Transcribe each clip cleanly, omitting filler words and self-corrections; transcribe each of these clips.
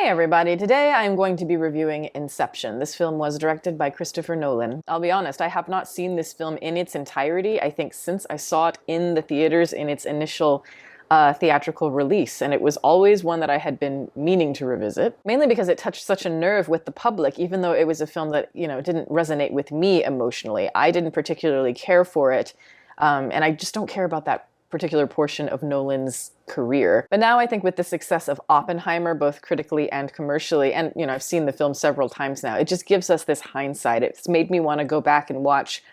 Hey everybody, today I'm going to be reviewing Inception. This film was directed by Christopher Nolan. I'll be honest, I have not seen this film in its entirety, I think since I saw it in the theaters in its initial theatrical release, and it was always one that I had been meaning to revisit, mainly because it touched such a nerve with the public, even though it was a film that, didn't resonate with me emotionally. I didn't particularly care for it, and I just don't care about that particular portion of Nolan's career. But now I think with the success of Oppenheimer, both critically and commercially, and I've seen the film several times now, it just gives us this hindsight. It's made me want to go back and watch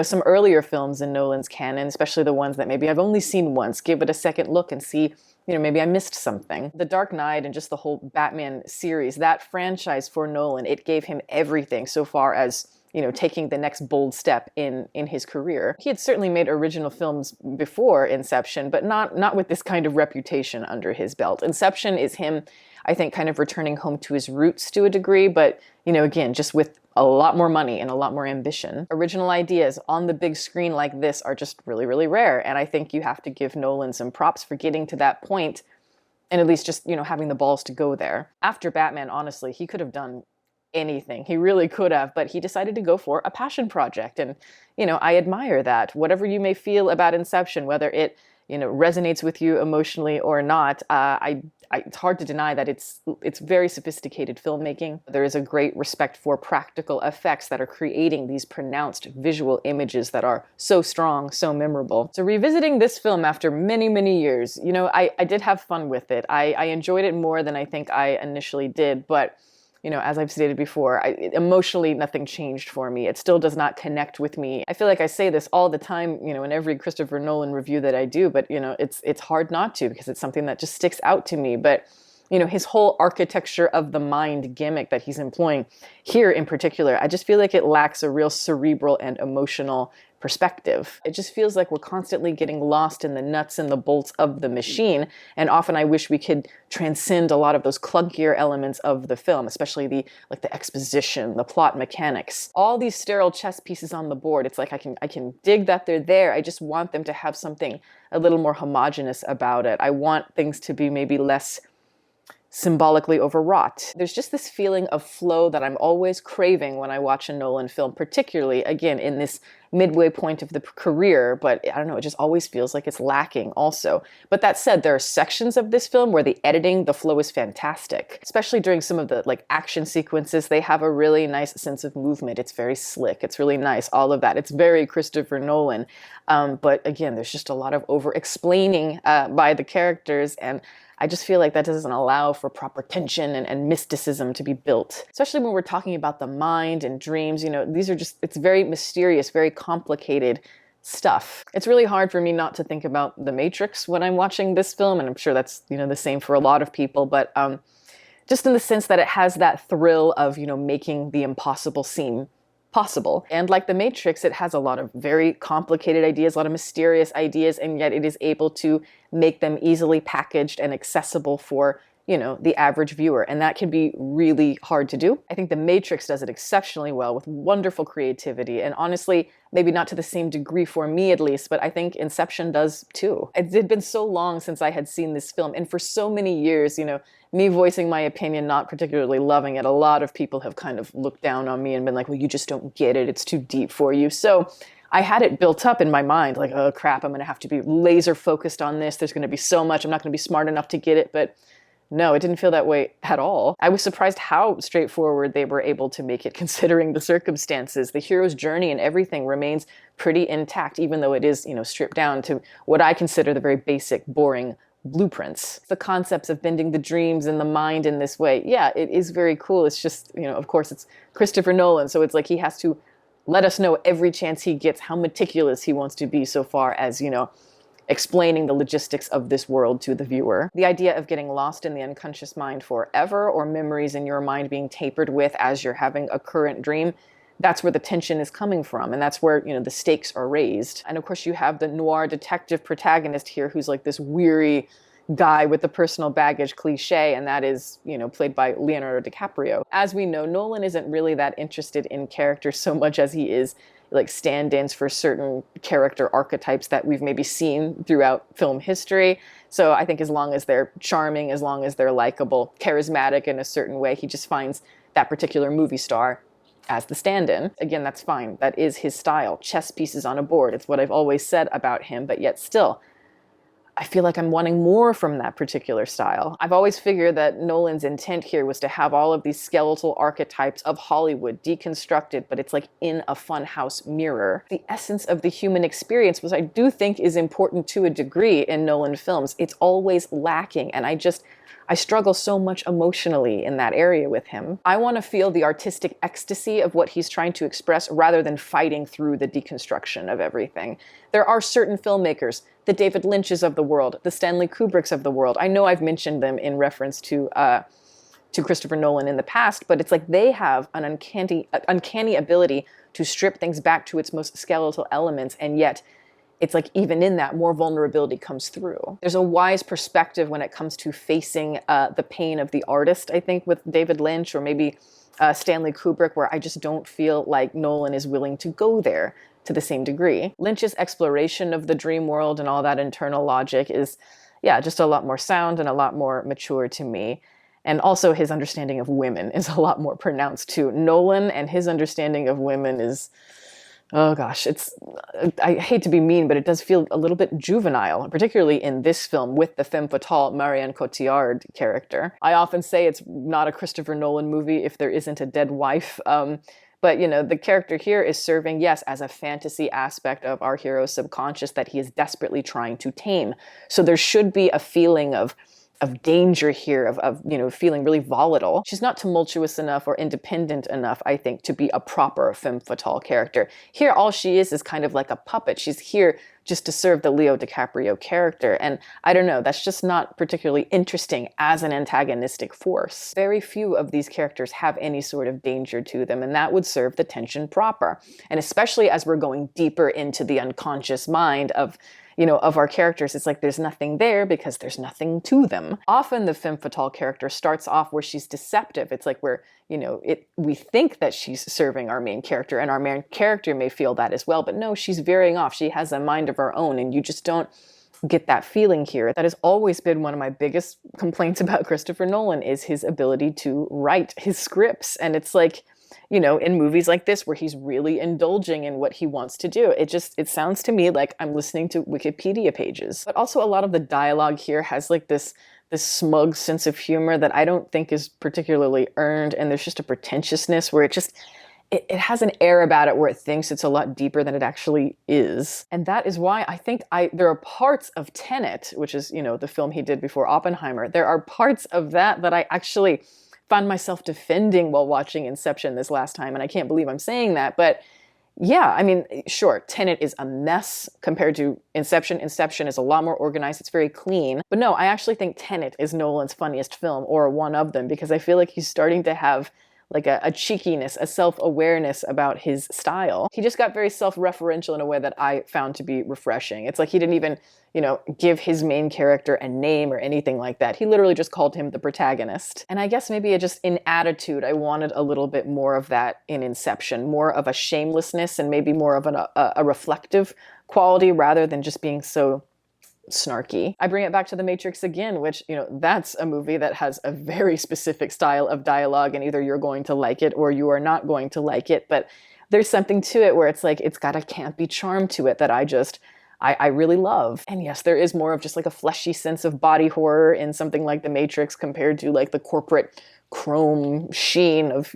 some earlier films in Nolan's canon, especially the ones that maybe I've only seen once, give it a second look and see, maybe I missed something. The Dark Knight and just the whole Batman series, that franchise for Nolan, it gave him everything so far as taking the next bold step in his career. He had certainly made original films before Inception, but not with this kind of reputation under his belt. Inception is him, I think, kind of returning home to his roots to a degree, but, again, just with a lot more money and a lot more ambition. Original ideas on the big screen like this are just really, really rare, and I think you have to give Nolan some props for getting to that point and at least just, having the balls to go there. After Batman, honestly, he could have done anything. He really could have, but he decided to go for a passion project. And, I admire that. Whatever you may feel about Inception, whether it, resonates with you emotionally or not, it's hard to deny that it's very sophisticated filmmaking. There is a great respect for practical effects that are creating these pronounced visual images that are so strong, so memorable. So revisiting this film after many, many years, I did have fun with it. I enjoyed it more than I think I initially did, but as I've stated before, emotionally, nothing changed for me. It still does not connect with me. I feel like I say this all the time, in every Christopher Nolan review that I do, but, it's hard not to because it's something that just sticks out to me. But, his whole architecture of the mind gimmick that he's employing here in particular, I just feel like it lacks a real cerebral and emotional perspective. It just feels like we're constantly getting lost in the nuts and the bolts of the machine, and often I wish we could transcend a lot of those clunkier elements of the film, especially the exposition, the plot mechanics. All these sterile chess pieces on the board, it's like I can dig that they're there. I just want them to have something a little more homogeneous about it. I want things to be maybe less symbolically overwrought. There's just this feeling of flow that I'm always craving when I watch a Nolan film, particularly, again, in this midway point of the career, but I don't know, it just always feels like it's lacking also. But that said, there are sections of this film where the editing, the flow is fantastic. Especially during some of the action sequences, they have a really nice sense of movement. It's very slick, it's really nice, all of that. It's very Christopher Nolan. But again, there's just a lot of over-explaining by the characters, and I just feel like that doesn't allow for proper tension and mysticism to be built. Especially when we're talking about the mind and dreams, these are just, it's very mysterious, very complicated stuff. It's really hard for me not to think about The Matrix when I'm watching this film, and I'm sure that's, the same for a lot of people, but just in the sense that it has that thrill of, making the impossible seem possible. And like The Matrix, it has a lot of very complicated ideas, a lot of mysterious ideas, and yet it is able to make them easily packaged and accessible for, the average viewer. And that can be really hard to do. I think The Matrix does it exceptionally well with wonderful creativity. And honestly, maybe not to the same degree for me at least, but I think Inception does too. It had been so long since I had seen this film. And for so many years, me voicing my opinion, not particularly loving it, a lot of people have kind of looked down on me and been like, well, you just don't get it. It's too deep for you. So I had it built up in my mind, like, oh crap, I'm going to have to be laser focused on this. There's going to be so much. I'm not going to be smart enough to get it. But no, it didn't feel that way at all. I was surprised how straightforward they were able to make it considering the circumstances. The hero's journey and everything remains pretty intact, even though it is, stripped down to what I consider the very basic, boring blueprints. The concepts of bending the dreams and the mind in this way, yeah, it is very cool. It's just, of course, it's Christopher Nolan, so it's like he has to let us know every chance he gets how meticulous he wants to be so far as, explaining the logistics of this world to the viewer. The idea of getting lost in the unconscious mind forever, or memories in your mind being tapered with as you're having a current dream, that's where the tension is coming from, and that's where, the stakes are raised. And of course you have the noir detective protagonist here who's like this weary, guy with the personal baggage cliche, and that is, played by Leonardo DiCaprio. As we know, Nolan isn't really that interested in characters so much as he is like stand-ins for certain character archetypes that we've maybe seen throughout film history. So I think as long as they're charming, as long as they're likable, charismatic in a certain way, he just finds that particular movie star as the stand-in. Again, that's fine. That is his style. Chess pieces on a board. It's what I've always said about him, but yet still, I feel like I'm wanting more from that particular style. I've always figured that Nolan's intent here was to have all of these skeletal archetypes of Hollywood deconstructed, but it's like in a funhouse mirror. The essence of the human experience, which I do think is important to a degree in Nolan films, it's always lacking, and I struggle so much emotionally in that area with him. I want to feel the artistic ecstasy of what he's trying to express rather than fighting through the deconstruction of everything. There are certain filmmakers, the David Lynches of the world, the Stanley Kubricks of the world. I know I've mentioned them in reference to Christopher Nolan in the past, but it's like they have an uncanny ability to strip things back to its most skeletal elements, and yet it's like even in that, more vulnerability comes through. There's a wise perspective when it comes to facing the pain of the artist, I think, with David Lynch or maybe Stanley Kubrick, where I just don't feel like Nolan is willing to go there to the same degree. Lynch's exploration of the dream world and all that internal logic is, yeah, just a lot more sound and a lot more mature to me. And also his understanding of women is a lot more pronounced too. Nolan and his understanding of women is, oh gosh, I hate to be mean, but it does feel a little bit juvenile, particularly in this film with the femme fatale Marion Cotillard character. I often say it's not a Christopher Nolan movie if there isn't a dead wife. But, the character here is serving, yes, as a fantasy aspect of our hero's subconscious that he is desperately trying to tame. So there should be a feeling of danger here, of feeling really volatile. She's not tumultuous enough or independent enough, I think, to be a proper femme fatale character. Here, all she is kind of like a puppet. She's here just to serve the Leo DiCaprio character. And I don't know, that's just not particularly interesting as an antagonistic force. Very few of these characters have any sort of danger to them, and that would serve the tension proper. And especially as we're going deeper into the unconscious mind of our characters, it's like there's nothing there because there's nothing to them. Often the femme fatale character starts off where she's deceptive. It's like we think that she's serving our main character, and our main character may feel that as well, but no, she's veering off. She has a mind of her own, and you just don't get that feeling here. That has always been one of my biggest complaints about Christopher Nolan, is his ability to write his scripts. And it's like, in movies like this where he's really indulging in what he wants to do, it sounds to me like I'm listening to Wikipedia pages. But also a lot of the dialogue here has like this smug sense of humor that I don't think is particularly earned, and there's just a pretentiousness where it has an air about it where it thinks it's a lot deeper than it actually is. And that is why I think there are parts of Tenet, which is, the film he did before Oppenheimer, there are parts of that I actually found myself defending while watching Inception this last time, and I can't believe I'm saying that, but yeah, I mean, sure, Tenet is a mess compared to Inception. Inception is a lot more organized, it's very clean. But no, I actually think Tenet is Nolan's funniest film, or one of them, because I feel like he's starting to have like a cheekiness, a self-awareness about his style. He just got very self-referential in a way that I found to be refreshing. It's like he didn't even, give his main character a name or anything like that. He literally just called him the protagonist. And I guess maybe just in attitude, I wanted a little bit more of that in Inception, more of a shamelessness and maybe more of a reflective quality rather than just being so snarky. I bring it back to The Matrix again, which, that's a movie that has a very specific style of dialogue, and either you're going to like it or you are not going to like it, but there's something to it where it's like, it's got a campy charm to it that I really love. And yes, there is more of just like a fleshy sense of body horror in something like The Matrix compared to like the corporate chrome sheen of,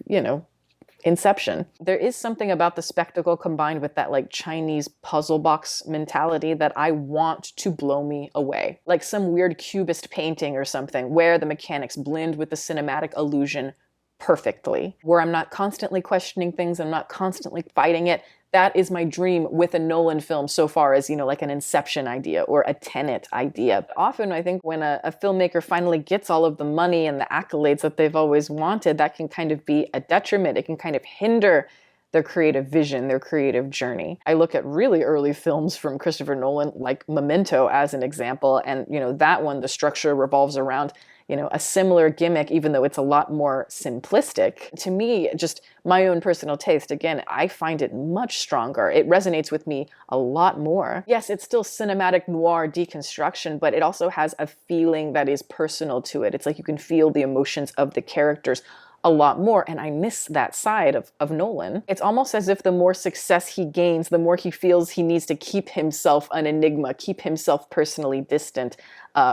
Inception. There is something about the spectacle combined with that like Chinese puzzle box mentality that I want to blow me away. Like some weird cubist painting or something where the mechanics blend with the cinematic illusion perfectly. Where I'm not constantly questioning things, I'm not constantly fighting it. That is my dream with a Nolan film so far as, like an Inception idea or a Tenet idea. Often I think when a filmmaker finally gets all of the money and the accolades that they've always wanted, that can kind of be a detriment. It can kind of hinder their creative vision, their creative journey. I look at really early films from Christopher Nolan, like Memento as an example, and that one, the structure revolves around a similar gimmick, even though it's a lot more simplistic. To me, just my own personal taste, again, I find it much stronger. It resonates with me a lot more. Yes, it's still cinematic noir deconstruction, but it also has a feeling that is personal to it. It's like you can feel the emotions of the characters a lot more, and I miss that side of Nolan. It's almost as if the more success he gains, the more he feels he needs to keep himself an enigma, keep himself personally distant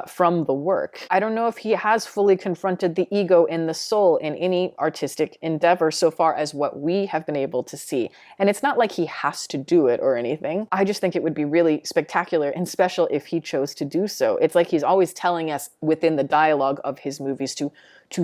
from the work. I don't know if he has fully confronted the ego and the soul in any artistic endeavor so far as what we have been able to see. And it's not like he has to do it or anything. I just think it would be really spectacular and special if he chose to do so. It's like he's always telling us within the dialogue of his movies to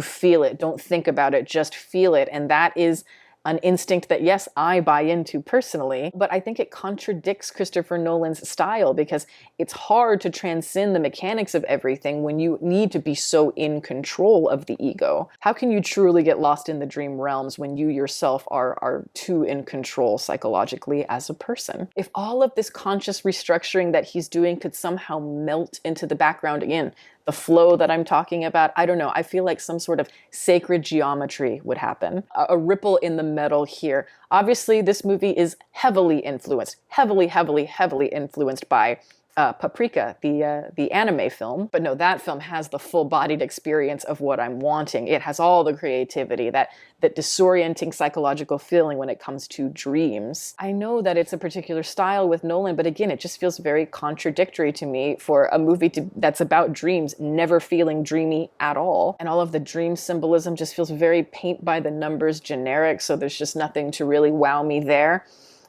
feel it. Don't think about it, just feel it. And that is an instinct that, yes, I buy into personally, but I think it contradicts Christopher Nolan's style because it's hard to transcend the mechanics of everything when you need to be so in control of the ego. How can you truly get lost in the dream realms when you yourself are too in control psychologically as a person? If all of this conscious restructuring that he's doing could somehow melt into the background again, the flow that I'm talking about, I don't know. I feel like some sort of sacred geometry would happen. A ripple in the metal here. Obviously, this movie is heavily influenced, heavily influenced by Paprika, the anime film. But no, that film has the full-bodied experience of what I'm wanting. It has all the creativity, that disorienting psychological feeling when it comes to dreams. I know that it's a particular style with Nolan, but again, it just feels very contradictory to me for a movie that's about dreams never feeling dreamy at all. And all of the dream symbolism just feels very paint by the numbers generic, so there's just nothing to really wow me there.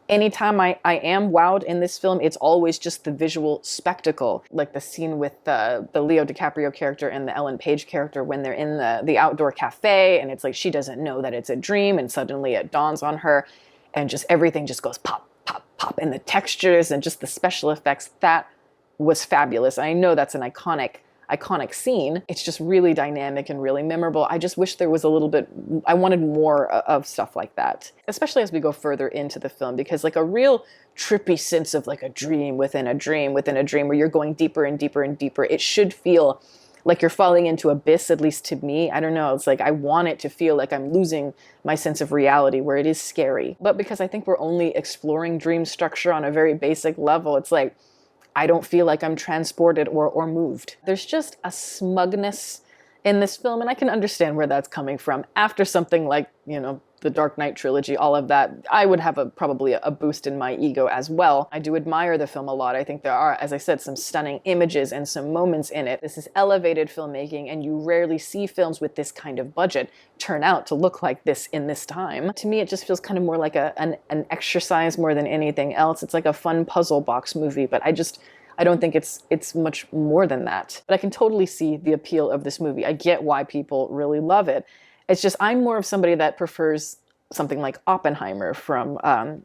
Anytime I am wowed in this film, it's always just the visual spectacle, like the scene with the Leo DiCaprio character and the Ellen Page character when they're in the outdoor cafe, and it's like she doesn't know that it's a dream, and suddenly it dawns on her, and just everything just goes pop, pop, pop, and the textures and just the special effects, that was fabulous. I know that's an iconic scene. It's just really dynamic and really memorable. I just wish there was a little bit, I wanted more of stuff like that, especially as we go further into the film, because like a real trippy sense of like a dream within a dream within a dream where you're going deeper and deeper and deeper. It should feel like you're falling into abyss, at least to me. I don't know. It's like I want it to feel like I'm losing my sense of reality where it is scary. But because I think we're only exploring dream structure on a very basic level, it's like, I don't feel like I'm transported or moved. There's just a smugness in this film, and I can understand where that's coming from. After something like, the Dark Knight trilogy, all of that, I would have probably a boost in my ego as well. I do admire the film a lot. I think there are, as I said, some stunning images and some moments in it. This is elevated filmmaking, and you rarely see films with this kind of budget turn out to look like this in this time. To me, it just feels kind of more like an exercise more than anything else. It's like a fun puzzle box movie, but I don't think it's much more than that. But I can totally see the appeal of this movie. I get why people really love it. It's just I'm more of somebody that prefers something like Oppenheimer from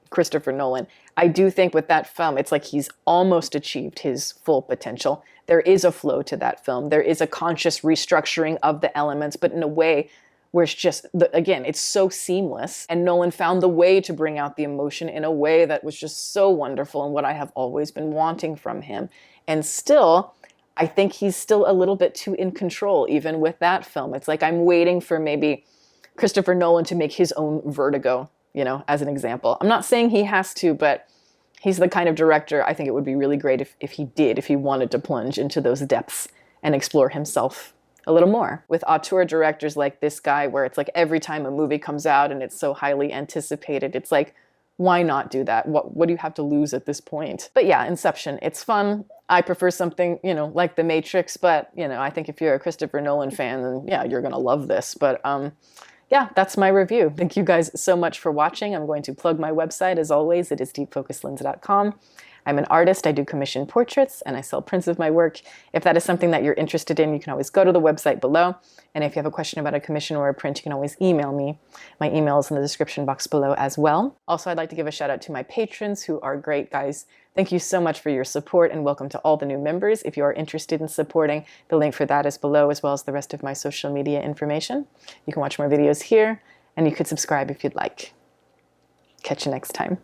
Christopher Nolan. I do think with that film, it's like he's almost achieved his full potential. There is a flow to that film. There is a conscious restructuring of the elements, but in a way where it's just, again, it's so seamless. And Nolan found the way to bring out the emotion in a way that was just so wonderful and what I have always been wanting from him. And still, I think he's still a little bit too in control, even with that film. It's like I'm waiting for maybe Christopher Nolan to make his own Vertigo, as an example. I'm not saying he has to, but he's the kind of director I think it would be really great if he wanted to plunge into those depths and explore himself a little more. With auteur directors like this guy, where it's like every time a movie comes out and it's so highly anticipated, it's like, why not do that? What do you have to lose at this point? But yeah, Inception, it's fun. I prefer something, like The Matrix, but, I think if you're a Christopher Nolan fan, then yeah, you're gonna love this. But yeah, that's my review. Thank you guys so much for watching. I'm going to plug my website as always. It is deepfocuslens.com. I'm an artist. I do commission portraits and I sell prints of my work. If that is something that you're interested in, you can always go to the website below. And if you have a question about a commission or a print, you can always email me. My email is in the description box below as well. Also, I'd like to give a shout out to my patrons who are great guys. Thank you so much for your support and welcome to all the new members. If you are interested in supporting, the link for that is below, as well as the rest of my social media information. You can watch more videos here and you could subscribe if you'd like. Catch you next time.